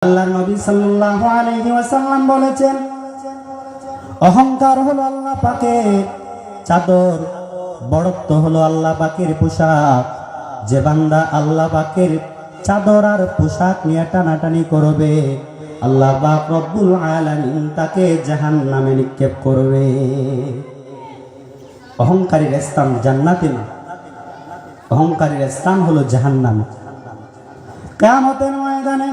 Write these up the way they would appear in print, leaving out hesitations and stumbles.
আল্লাহর নবী সাল্লাল্লাহু আলাইহি ওয়াসাল্লাম বলেছেন, অহংকার হলো আল্লাহ পাকের চাদর, বড়ত্ব হলো আল্লাহ পাকের পোশাক। যে বান্দা আল্লাহ পাকের চাদর আর পোশাক নিয়ে টানাটানি করবে, আল্লাহ পাক রব্বুল আলামিন তাকে জাহান্নামে নিক্ষেপ করবে। অহংকারীর স্থান জান্নাতে না, অহংকারীর স্থান হলো জাহান্নামে। কিয়ামতের ময়দানে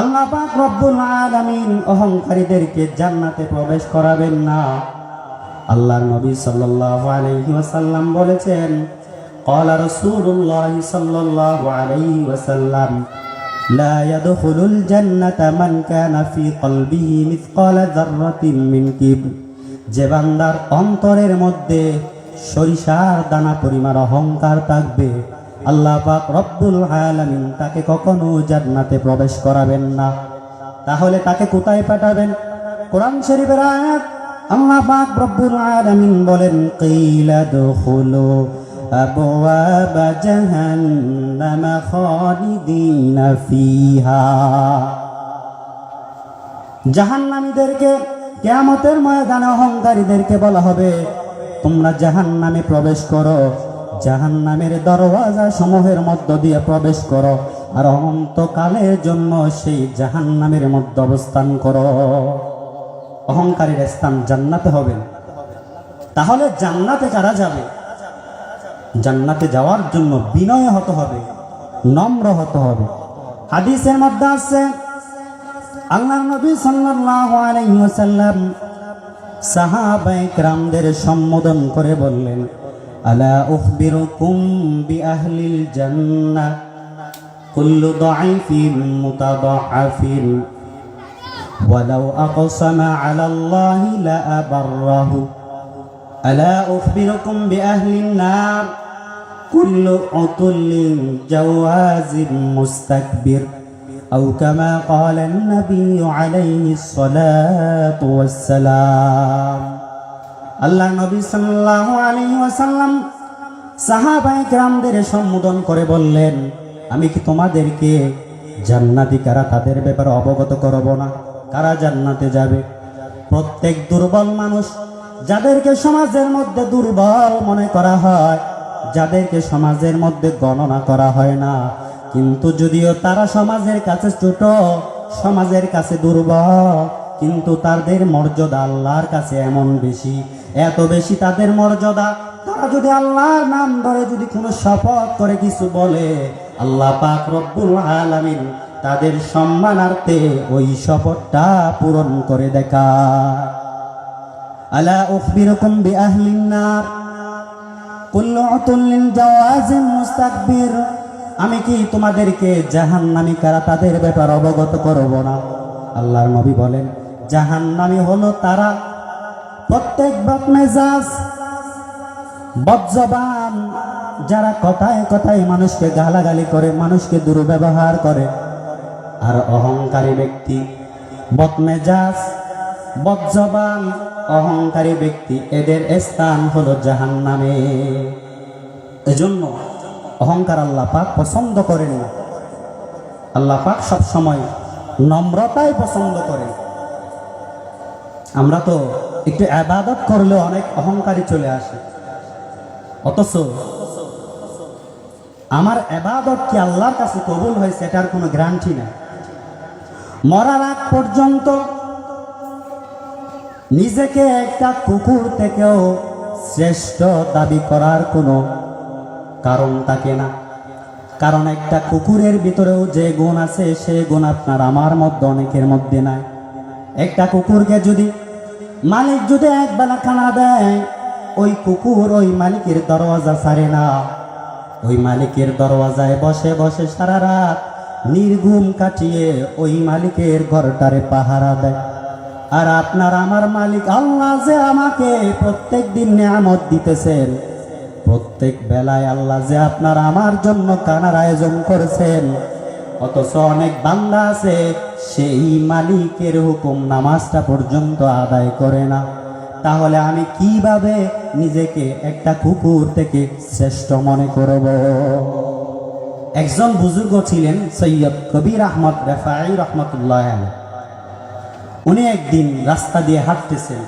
আল্লাহ পাক রব্বুল আলামিন অহংকারীদেরকে জান্নাতে প্রবেশ করাবেন না। আল্লাহর নবী সাল্লাল্লাহু আলাইহি ওয়াসাল্লাম বলেছেন, ক্বালা রাসূলুল্লাহ সাল্লাল্লাহু আলাইহি ওয়াসাল্লাম, লা ইয়াদখুলুল জান্নাতা মান কানা ফি কলবিহি মিসকালা যাররাতিন মিন কিবর। যে বান্দার অন্তরের মধ্যে সরিষার দানা পরিমাণ অহংকার থাকবে, আল্লাহ পাক রব্বুল আলামিন তাকে কখনো জান্নাতে প্রবেশ করাবেন না। তাহলে তাকে কোথায় পাঠাবেন? কোরআন শরীফের আয়াত, আল্লাহ পাক রব্বুল আলামিন বলেন, কিলা দুখুলু আবওয়াবা জাহান্নাম খালিদিনা ফিহা। জাহান্নামীদেরকে কিয়ামতের ময়দানে অহংকারীদেরকে বলা হবে, তোমরা জাহান্নামে প্রবেশ করো, জাহান্নামের দরওয়াজা সমূহের মধ্য দিয়ে প্রবেশ করো, আর অনন্তকালের জন্য সেই জাহান্নামের মধ্যে অবস্থান করো। অহংকারীর স্থান জান্নাতে হবে। তাহলে জান্নাতে কারা যাবে? জান্নাতে যাওয়ার জন্য বিনয় হতে হবে, নম্র হতে হবে। হাদিসের মধ্যে আছে, আল্লাহর নবী সাল্লাল্লাহু আলাইহি ওয়াসাল্লাম সাহাবায়ে কিরামদের সম্বোধন করে বললেন, আলা উখবিরুকুম বিআহলিল জান্নাহ কুল্লু দাঈফিন মুতাদাআফিন ওয়ালাউ আকসামা আলাল্লাহি লা আবাররাহু। আলা উখবিরুকুম বিআহলিন নার কুল্লু উতুল্লিন জাওয়াজিন মুস্তাকবির আও কামা ক্বালান নবিয়্যু আলাইহিস সালাতু ওয়াস সালাম। আল্লাহ নবী সাল্লাল্লাহু আলাইহি ওয়াসাল্লাম সাহাবায়ে কিরামদের সম্বোধন করে বললেন, আমি কি তোমাদেরকে জান্নাতি কারা তাদের ব্যাপারে অবগত করব না? কারা জান্নাতে যাবে? প্রত্যেক দুর্বল মানুষ, যাদেরকে সমাজের মধ্যে দুর্বল মনে করা হয়, যাদেরকে সমাজের মধ্যে গণনা করা হয় না, কিন্তু যদিও তারা সমাজের কাছে ছোট, সমাজের কাছে দুর্বল, কিন্তু তাদের মর্যাদা আল্লাহর কাছে এমন বেশি, এত বেশি তাদের মর্যাদা, তারা যদি আল্লাহর নাম ধরে যদি কোনো শপথ করে কিছু বলে, আল্লাহ পাক রব্বুল আলামিন তাদের সম্মানার্থে ওই শপথটা পূরণ করে দেখায়। আলা উখবিরুকুম বিআহলিন নার কুল্লু উতুল্লিন জাওয়াজিন মুস্তাকবির। আমি কি তোমাদেরকে জাহান্নামী কারা তাদের ব্যাপারে অবগত করব না? আল্লাহর নবী বলেন, জাহান্নামী হলো তারা প্রত্যেক বদমেজাজ, বদজবান, যারা কথায় কথায় মানুষকে গালাগালি করে, মানুষকে দুর্ব্যবহার করে। আর অহংকারী ব্যক্তি, বদমেজাজ, বদজবান, অহংকারী ব্যক্তি, এদের স্থান হলো জাহান্নামে। এজন্য অহংকার আল্লাহ পাক পছন্দ করেন না। আল্লাহ পাক সবসময় নম্রতাই পছন্দ করেন। আমরা তো একটু ইবাদত করলে অনেক অহংকারী চলে আসে, অথচ আমার ইবাদত কি আল্লাহর কাছে কবুল হয়েছে এটার কোনো গ্যারান্টি নাই। মরার আগ পর্যন্ত নিজেকে একটা কুকুর থেকেও শ্রেষ্ঠ দাবি করার কোনো কারণ থাকে না। কারণ একটা কুকুরের ভিতরেও যে গুণ আছে, সে গুণ আপনার আমার মধ্যে অনেকের মধ্যে নাই। একটা কুকুরকে যদি মালিক যদি একবেলা খানা দেয়, ওই কুকুর ওই মালিকের দরওয়াজা ছাড়ে না, ওই মালিকের দরওয়াজায় বসে বসে সারা রাত নির্ঘুম কাটিয়ে ওই মালিকের ঘরটারে পাহারা দেয়। আর আপনার আমার মালিক আল্লাহ যে আমাকে প্রত্যেক দিন নিয়ামত দিতেছেন, প্রত্যেক বেলায় আল্লাহ যে আপনার আমার জন্য খানার আয়োজন করেছেন, অথচ অনেক বান্দা আছে সেই মালিকের হুকুম নামাজটা পর্যন্ত আদায় করে না। তাহলে আমি কিভাবে নিজেকে একটা কুকুর থেকে শ্রেষ্ঠ মনে করব? একজন বুজুর্গ ছিলেন সৈয়দ কবির আহমদ রেফাই রহমতুল্লাহ আলাইহি। উনি একদিন রাস্তা দিয়ে হাঁটতেছেন,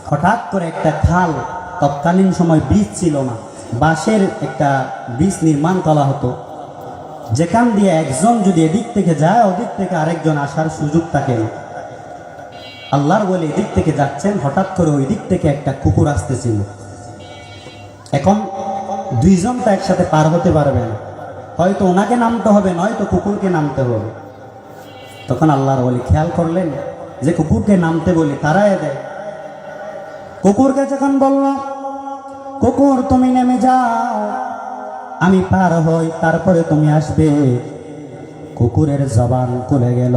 হঠাৎ করে একটা খাল, তৎকালীন সময় ব্রিজ ছিল না, বাঁশের একটা ব্রিজ নির্মাণ করা হতো, যেখান দিয়ে একজন যদি এদিক থেকে যায় ওদিক থেকে আরেকজন আসার সুযোগ থাকে না। আল্লাহর বলে এদিক থেকে যাচ্ছেন, হঠাৎ করে ওই দিক থেকে একটা কুকুর আসতেছিল। এখন দুইজন তো একসাথে পার হতে পারবে না, হয়তো ওনাকে নামতে হবে, নয়তো কুকুরকে নামতে হবে। তখন আল্লাহর বলে খেয়াল করলেন যে কুকুরকে নামতে বলে তারাই দেয়। কুকুরকে যখন বলল, কুকুর তুমি নেমে যাও, আমি পার হই, তারপরে তুমি আসবে, কুকুরের জবান খুলে গেল।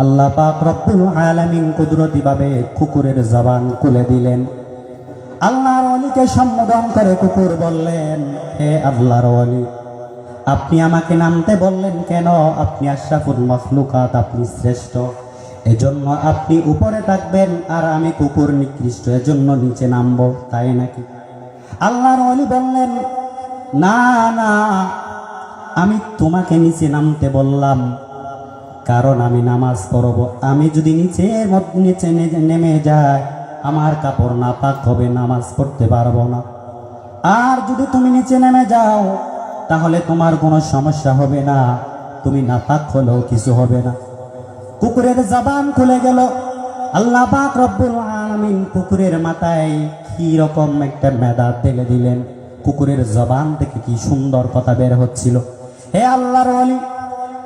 আল্লাহ পাক রব্বুল আলামিন কুদরতি ভাবে কুকুরের জবান খুলে দিলেন। আল্লাহর ওলিকে সম্বোধন করে কুকুর বললেন, হে আল্লাহর ওলি, আপনি আমাকে নামতে বললেন কেন? আপনি আশরাফুল মাখলুকাত, আপনি শ্রেষ্ঠ, এজন্য আপনি উপরে থাকবেন, আর আমি কুকুর নিকৃষ্ট, এজন্য নিচে নামবো, তাই নাকি? আল্লাহর ওলি বললেন, না না, আমি তোমাকে নিচে নামতে বললাম কারণ আমি নামাজ পড়ব। আমি যদি নিচে নেমে যাই, আমার কাপড় নাপাক হবে, নামাজ পড়তে পারবো না। আর যদি তুমি নিচে নেমে যাও, তাহলে তোমার কোনো সমস্যা হবে না, তুমি নাপাক হলেও কিছু হবে না। কুকুরের জবান খুলে গেল। আল্লাহ পাক রব্বুল আলামিন কুকুরের মাথায় কি রকম একটা মেধা ঢেলে দিলেন। কুকুরের জবান থেকে কি সুন্দর কথা বের হচ্ছিল। হে আল্লাহর ওলি,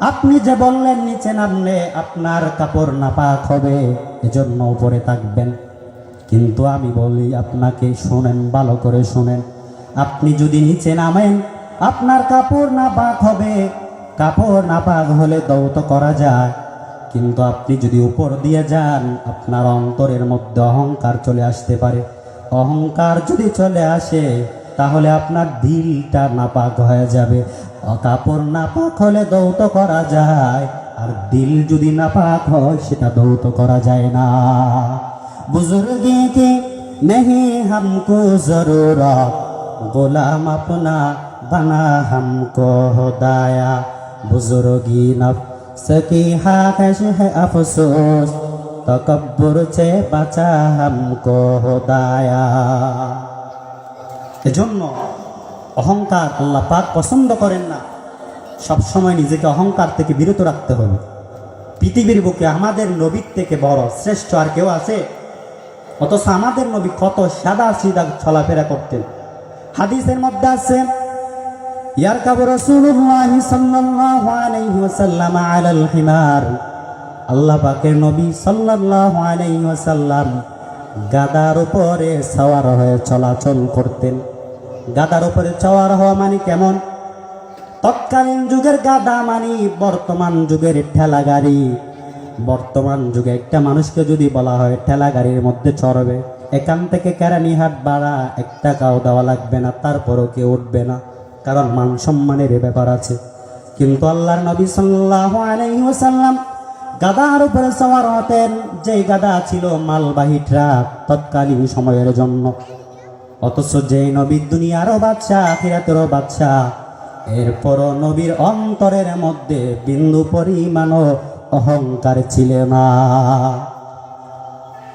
আপনি যে বললেন নিচে নামলে আপনার কাপড় নাপাক হবে, এজন্য উপরে থাকবেন, কিন্তু আমি বলি আপনাকে, শুনেন, ভালো করে শুনেন, আপনি যদি নিচে নামেন আপনার কাপড় নাপাক হবে, কাপড় নাপাক হলে দৌত করা যায়, কিন্তু আপনি যদি উপর দিয়ে যান আপনার অন্তরের মধ্যে অহংকার চলে আসতে পারে। অহংকার যদি চলে আসে তাহলে আপনার দিলটা নাপাক হয়ে যাবে। কাপড় নাপাক হলে দৌত করা যায়, আর দিল যদি নাপাক হয় সেটা দৌত করা যায় না। বুজুর্গি কি नहीं हमको जरूरत, गुलाम अपना बना हमको खुदाया, बुजुर्गी नफ्स की ख्वाहिश है अफसोस, तकब्बुर से बचा हमको खुदाया। এজন্য অহংকার আল্লাহ পাক পছন্দ করেন না। সবসময় নিজেকে অহংকার থেকে বিরত রাখতে হবে। পৃথিবীর বুকে আমাদের নবীর থেকে বড় শ্রেষ্ঠ আর কেউ আছে? অথচ আমাদের নবী কত সাদা সিধা চলাফেরা করতেন। হাদিসের মধ্যে আছে, ইয়ারকাবু রাসূলুল্লাহ সাল্লাল্লাহু আলাইহি ওয়াসাল্লাম আলাল হিমার, আল্লাহ পাকের নবী সাল্লাল্লাহু আলাইহি ওয়াসাল্লাম গাদার উপরে সওয়ার হয়ে চলাচল করতেন। গাদার উপরে সওয়ার হওয়া মানে কেমন? তৎকালীন যুগের গাদা মানে বর্তমান যুগের ঠেলা গাড়ি। বর্তমান যুগে একটা মানুষকে যদি বলা হয় ঠেলা গাড়ির মধ্যে চড়বে, এখান থেকে কেরানীহাট ভাড়া 1 টাকাও দেওয়া লাগবে না, তারপরও কেউ উঠবে না, কারণ মান সম্মানের ব্যাপার আছে। কিন্তু আল্লাহর নবী সাল্লাল্লাহু আলাইহি ওয়াসাল্লাম গাদার উপরে সওয়ার হতেন, যেই গাদা ছিল মালবাহী ট্রাক তৎকালীন সময়ের জন্য। অথচ যে নবী দুনিয়ারও বাদশাহ, আখিরাতেরও বাদশাহ, এরপরও নবীর অন্তরের মধ্যে বিন্দু পরিমাণও অহংকার ছিল না।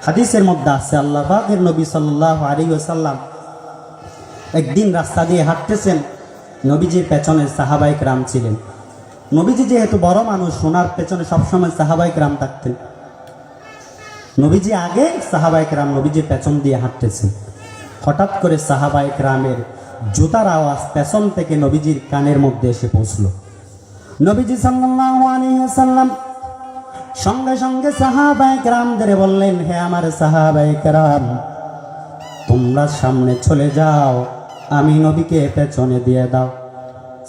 হাদিসের মধ্যে আছে, আল্লাহ পাকের নবী সাল্লাল্লাহু আলাইহি ওয়াসাল্লাম একদিন রাস্তা দিয়ে হাঁটতেছেন, নবীজির পেছনে সাহাবায়ে কেরাম ছিলেন। নবীজি যেহেতু বড় মানুষ, ওনার পেছনে সবসময় সাহাবায়ে কেরাম থাকতেন। নবীজি আগে, সাহাবায়ে কেরাম নবীজির পেছন দিয়ে হাঁটতেছেন। হঠাৎ করে সাহাবায়ে কেরামের জুতার আওয়াজ পেছন থেকে নবীজির কানের মধ্যে এসে পৌঁছলো। নবীজি সাল্লাল্লাহু আলাইহি ওয়াসাল্লাম সঙ্গে সঙ্গে সাহাবায়ে কেরামদের বললেন, হে আমার সাহাবায়ে কেরাম, তোমরা সামনে চলে যাও, আমি নবীকে পেছনে দিয়ে দাও।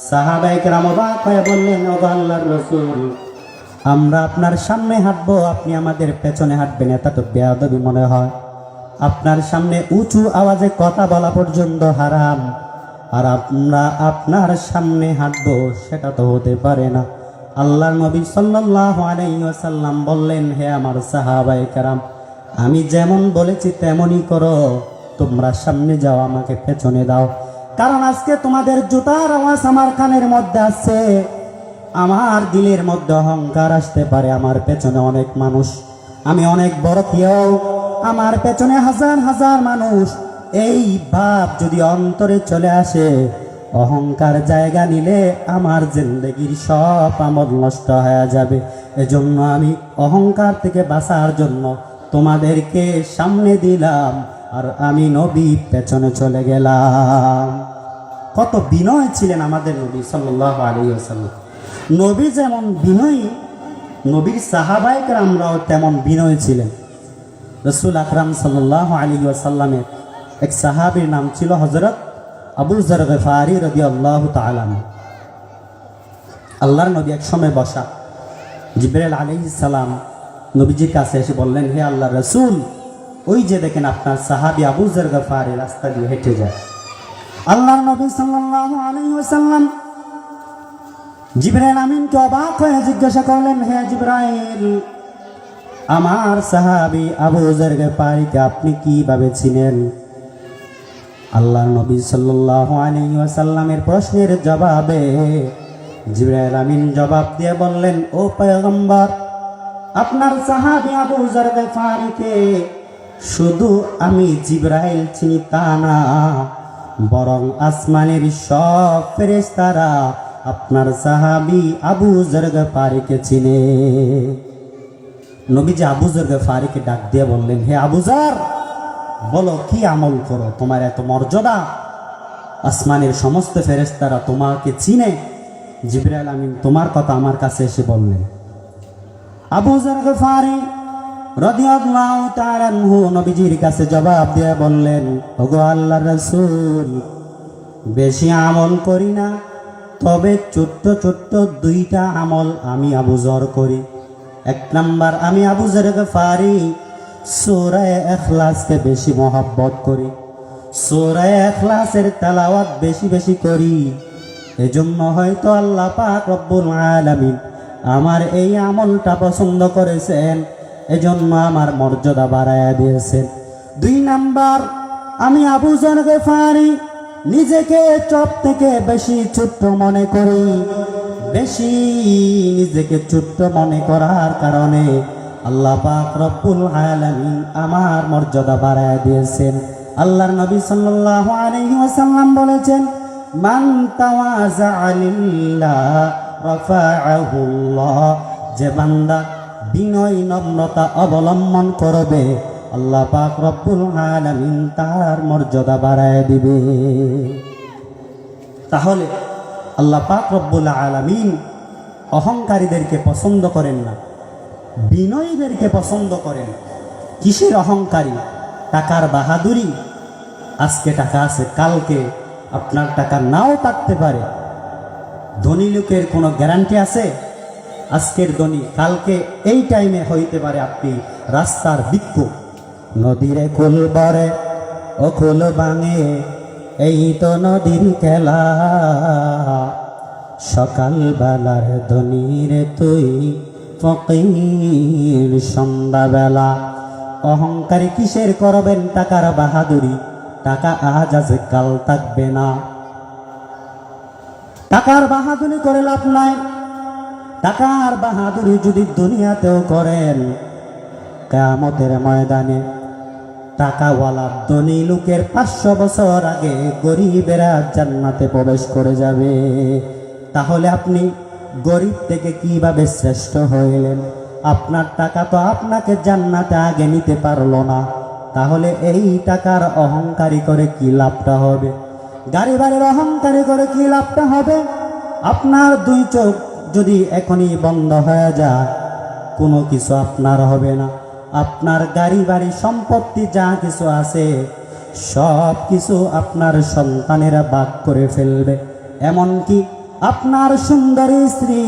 সাহাবায়ে কেরাম অবাক হয়ে বললেন, ও আল্লাহর রাসূল, আমরা আপনার সামনে হাঁটবো, আপনি আমাদের পেছনে হাঁটবেন, এটা তো বেয়াদবি মনে হয়। আপনার সামনে উঁচু আওয়াজে কথা বলা পর্যন্ত হারাম, আর আমরা আপনার সামনে হাঁটবো, সেটা তো হতে পারে না। আল্লাহর নবী সাল্লাল্লাহু আলাইহি ওয়াসাল্লাম বললেন, হে আমার সাহাবায়ে কেরাম, আমি যেমন বলেছি তেমনই করো, তোমরা সামনে যাও, আমাকে পেছনে দাও। কারণ আজকে তোমাদের জুতার আওয়াজ আমার কানের মধ্যে আসছে, আমার দিলের মধ্যে অহংকার আসতে পারে। আমার পেছনে অনেক মানুষ, আমি অনেক বড় কেউ, আমার পেছনে হাজার হাজার মানুষ। এই ভাব যদি অন্তরে চলে আসে, অহংকার জায়গা নিলে আমার জিন্দেগির সব আমল নষ্ট হয়ে যাবে। এজন্য আমি অহংকার থেকে বাঁচার জন্য তোমাদেরকে সামনে দিলাম, আর আমি নবী পেছনে চলে গেলাম। কত বিনয় ছিলেন আমাদের নবী সাল্লাল্লাহু আলাইহি ওয়াসাল্লাম। নবী যেমন বিনয়ী, নবীর সাহাবায়ে কেরামরাও তেমন বিনয়ী ছিলেন। রাসূল আকরাম সাল্লাল্লাহু আলাইহি ওয়াসাল্লামের এক সাহাবীর নাম ছিল হযরত আবু যর গফারি রাদিয়াল্লাহু তাআলা। আল্লাহর নবী এক সময় বসা, জিবরাইল আলাইহিস সালাম নবীজির কাছে এসে বললেন, হে আল্লাহর রাসূল, ওই যে দেখেন আপনার সাহাবী আবু যর গফারি রাস্তা দিয়ে হেঁটে যায়। আল্লাহর নবী সাল্লাল্লাহু আলাইহি ওয়াসাল্লাম জিবরাইল আমিনকে অবাক হয়ে জিজ্ঞাসা করলেন, হে জিবরাইল, আমার সাহাবী আবু যর গফারিকে আপনি কিভাবে চিনেন? আল্লাহর নবী সাল্লাল্লাহু আলাইহি ওয়াসাল্লামের প্রশ্নের জবাবে জিবরাইল আমিন জবাব দিয়ে বললেন, ও পয়গম্বর, আপনার সাহাবী আবু যর গফারিকে শুধু আমি জিবরাইল চিনি তা না, বরং আসমানের সব ফেরেশতারা আপনার সাহাবী আবু যর গফারিকে চিনে। নবীজি আবু যর গফারিকে ডাক দিয়ে বললেন, হে আবু যর, বলো কি আমল করো, তোমার এত মর্যাদা, আসমানের সমস্ত ফেরেশতারা তোমাকে চিনে। জিবরাইল আমিন তোমার কথা আমার কাছে এসে বললেন। আবু যর গফারি রাদিয়াল্লাহু তাআলা আনহু নবীজির কাছে জবাব দিয়ে বললেন, ওগো আল্লাহর রাসূল, বেশি আমল করি না, তবে ছোট্ট ছোট্ট দুইটা আমল আমি আবু যর করি। এক নাম্বার, আমি আবু যর গফারি সূরা ইখলাসকে বেশি মহব্বত করি, সূরা ইখলাসের তেলাওয়াত বেশি বেশি করি। এজন্য হয়তো আল্লাহ পাক রব্বুল আলামিন আমার এই আমলটা পছন্দ করেছেন, এজন্য আমার মর্যাদা বাড়ায়া দিয়েছেন। দুই নাম্বার, আমি আবু যর গফারি নিজেকে সব থেকে বেশি ছোট্ট মনে করি। বেশি নিজেকে ছোট্ট মনে করার কারণে আল্লাহ পাক রব্বুল আলামিন আমার মর্যাদা বাড়ায় দিয়েছেন। আল্লাহর নবী সাল্লাল্লাহু আলাইহি ওয়াসাল্লাম বলেছেন, মান তাওয়াজা লিল্লাহ রাফাআহুল্লাহ, যে বান্দা বিনয় নম্রতা অবলম্বন করবে, আল্লাহ পাক রব্বুল আলামিন তার মর্যাদা বাড়ায় দিবে। তাহলে আল্লাহ পাক রব্বুল আলামিন অহংকারীদেরকে পছন্দ করেন না, বিনয়ীদেরকে পছন্দ করেন। কিসের অহংকারী? টাকার বাহাদুরি। আজকে টাকা আছে, কালকে আপনার টাকা নাও থাকতে পারে। ধনী লোকের কোনো গ্যারান্টি আছে? আজকের ধনী কালকে এই টাইমে হইতে পারে আপনি রাস্তার ভিক্ষুক। নদীরে কুল বরে ও কুল ভাঙে, এই তো নদীর খেলা। সকাল বেলার ধনীরে তুই ফকির সন্ধ্যাবেলা। অহংকারী কিসের করবেন টাকার বাহাদুরি? টাকা আজ আছে, কাল থাকবে না। টাকার বাহাদুরি করে লাভ নাই। টাকার বাহাদুরি যদি দুনিয়াতেও করেন, কিয়ামতের ময়দানে টাকাওয়ালা ধনী লোকের 500 বছর আগে গরিবেরা জান্নাতে প্রবেশ করে যাবে। তাহলে আপনি গরিব থেকে কিভাবে শ্রেষ্ঠ হইলেন? আপনার টাকা তো আপনাকে জান্নাতে আগে নিতে পারলো না। তাহলে এই টাকার অহংকারী করে কি লাভটা হবে? গাড়ি বাড়ির অহংকারী করে কি লাভটা হবে? আপনার দুই চোখ যদি এখনই বন্ধ হয়ে যায়, কোনো কিছু আপনার হবে না। আপনার গাড়ি বাড়ি সম্পত্তি যা কিছু আছে সব কিছু আপনার সন্তানেরা ভাগ করে ফেলবে। এমনকি আপনার সুন্দরী স্ত্রী,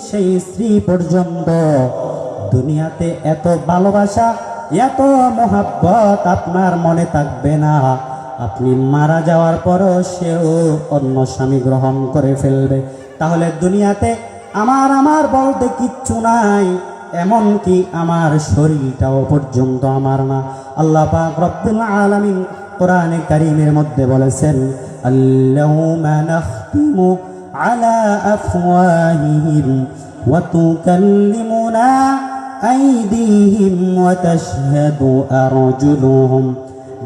সেই স্ত্রী পর্যন্ত দুনিয়াতে এত ভালোবাসা, এত মহাব্বত আপনার মনে থাকবে না। আপনি মারা যাওয়ার পরও সেও অন্য স্বামী গ্রহণ করে ফেলবে। তাহলে দুনিয়াতে আমার বলতে কিচ্ছু নাই, এমনকি আমার শরীরটাও পর্যন্ত আমার না। আল্লাহ পাক রব্বুল আলামিন কোরআনে কারীমের মধ্যে বলেছেন, আল-ইয়াউমা নাখতিমু আলা আফওয়াহিহিম ওয়া তুকাল্লিমুনা আইদিহিম ওয়া তাশহাদু আরজুলুহুম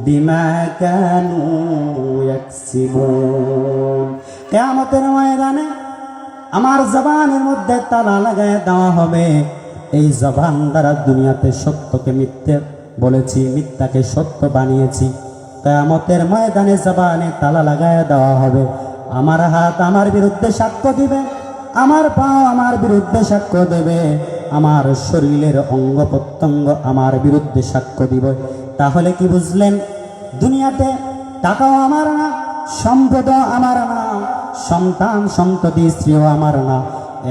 বিমা কানু ইয়াকসিবুন। কিয়ামতের ময়দানে আমার জবানের মধ্যে তালা লাগায় দেওয়া হবে। এই জবান দ্বারা দুনিয়াতে সত্যকে মিথ্যে বলেছি, মিথ্যাকে সত্য বানিয়েছি। কিয়ামতের ময়দানে জবানে তালা লাগায় দেওয়া হবে। আমার হাত আমার বিরুদ্ধে সাক্ষ্য দিবে, আমার পা আমার বিরুদ্ধে সাক্ষ্য দেবে, আমার শরীরের অঙ্গ প্রত্যঙ্গ আমার বিরুদ্ধে সাক্ষ্য দিবে। তাহলে কি বুঝলেন? দুনিয়াতে টাকাও আমার না, সম্পদও আমার না, সন্তান সন্ততি স্ত্রীও আমার না,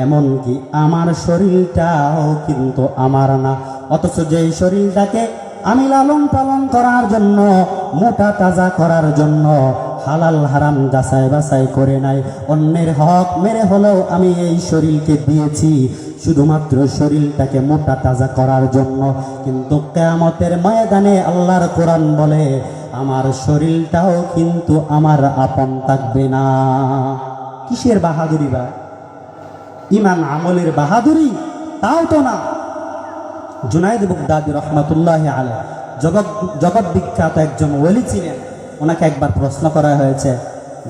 এমনকি আমার শরীরটাও কিন্তু আমার না। অথচ যেই শরীরটাকে আমি লালন পালন করার জন্য, মোটা তাজা করার জন্য হালাল হারাম যাচাই বাছাই করে নাই, অন্যের হক মেরে হলেও আমি এই শরীরকে দিয়েছি শুধুমাত্র শরীরটাকে মোটা তাজা করার জন্য। কিন্তু কিয়ামতের ময়দানে আল্লাহর কোরআন বলে আমার শরীরটাও কিন্তু আমার আপন থাকবে না। কিসের বাহাদুরি বা? ইমান আমলের বাহাদুরি? তাও তো না। জুনায়েদ বাগদাদী রহমাতুল্লাহি আলাইহি জগৎ বিখ্যাত একজন ওলি ছিলেন। ওনাকে একবার প্রশ্ন করা হয়েছে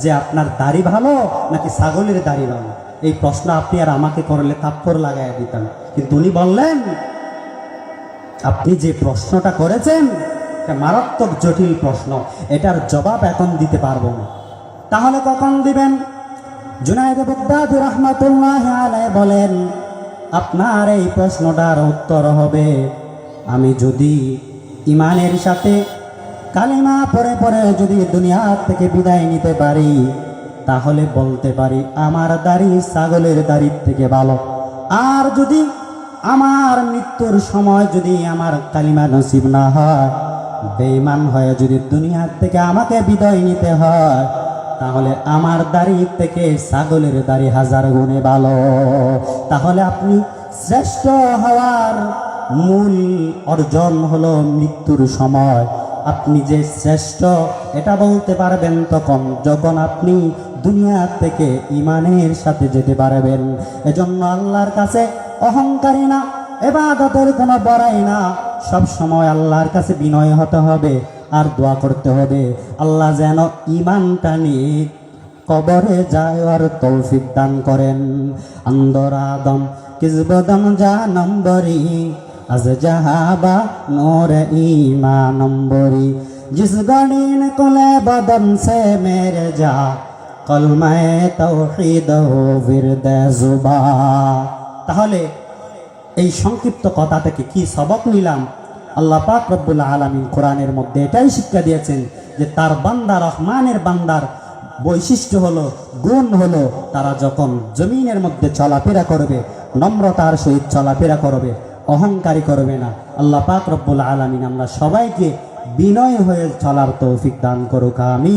যে আপনার দাড়ি ভালো নাকি ছাগলের দাড়ি ভালো? এই প্রশ্ন আপনি আর আমাকে করলে থাপ্পড় লাগাইয়া দিতাম। কিন্তু উনি বললেন, আপনি যে প্রশ্নটা করেছেন এটা মারাত্মক জটিল প্রশ্ন, এটার জবাব এখন দিতে পারবো না। তাহলে কখন দিবেন? জুনায়েদ বাগদাদী রাহমাতুল্লাহি আলাইহি বলেন, আপনার এই প্রশ্নটার উত্তর হবে আমি যদি ইমানের সাথে কালিমা পড়ে পড়ে যদি দুনিয়া থেকে বিদায় নিতে পারি, তাহলে বলতে পারি আমার দাড়ি ছাগলের দাড়ির থেকে ভালো। আর যদি আমার মৃত্যুর সময় যদি আমার কালিমা নসিব না হয়, বেঈমান হয়ে যদি দুনিয়া থেকে আমাকে বিদায় নিতে হয়, তাহলে আমার দাড়ি থেকে ছাগলের দাড়ি 1000 গুণে ভালো। তাহলে আপনি শ্রেষ্ঠ হওয়ার মূল অর্জন হলো মৃত্যুর সময়। আপনি যে শ্রেষ্ঠ এটা বলতে পারবেন তখন যখন আপনি দুনিয়া থেকে ইমানের সাথে যেতে পারবেন। এজন্য আল্লাহর কাছে অহংকারী না, ইবাদতের কোনো বড়াই না, সব সময় আল্লাহর কাছে বিনয় হতে হবে আর দোয়া করতে হবে আল্লাহ যেন ইমানটা নিয়ে কবরে যাওয়ার তৌফিক দান করেন। अंदर आदम किस बदम जा नंबरी अज जहाबा नूर ईमान नंबरी जिस गणीन कुले बदन से मेरे जा कलमे तौहीद हो विरद जुबा। তাহলে এই সংক্ষিপ্ত কথা থেকে কি সবক নিলাম? আল্লাহ পাক রব্বুল আলামিন কোরআনের মধ্যে এটাই শিক্ষা দিয়েছেন যে তার বান্দা, রহমানের বান্দার বৈশিষ্ট্য হলো, গুণ হলো, তারা যখন জমিনের মধ্যে চলাফেরা করবে নম্রতার সহিত চলাফেরা করবে, অহংকারী করবে না। আল্লাহ পাক রব্বুল আলামিন আমরা সবাইকে বিনয় হয়ে চলার তৌফিক দান করুক, আমিন।